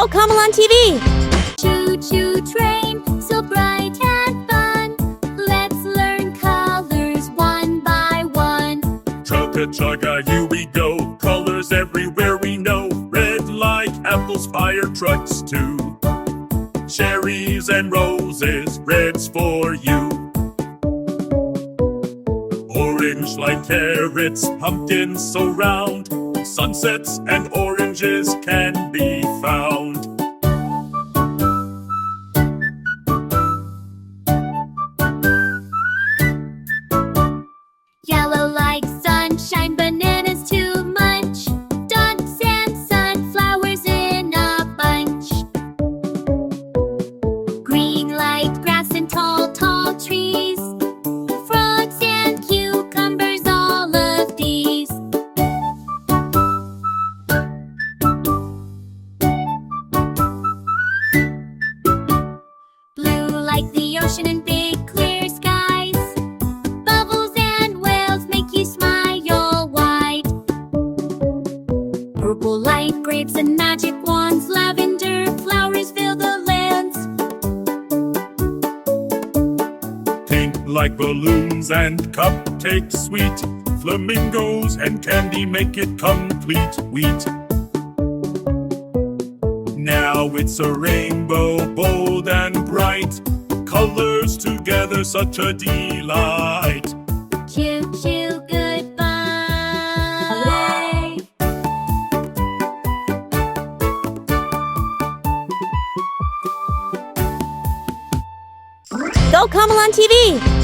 Go Kamel on TV! Choo-choo train, so bright and fun. Let's learn colors one by one. Chugga-chugga, here we go. Colors everywhere we know. Red like apples, fire trucks too. Cherries and roses, red's for you. Orange like carrots, pumpkins so round. Sunsets and oranges can be found. Yellow like sunshine, bananas to munch. Ducks and sunflowers in a bunch. Green like grass and tall, tall trees. Frogs and cucumbers, all of these. Blue like the ocean and big clear skies. Bubbles and whales make you smile wide. Purple like grapes and magic wands. Lavender flowers fill the lands. Pink like balloons and cupcakes sweet. Flamingos and candy make it complete. Wheat. Now it's a rainbow, bold and bright. Colors together, such a delight. Choo-choo, goodbye. Go Kamel on TV!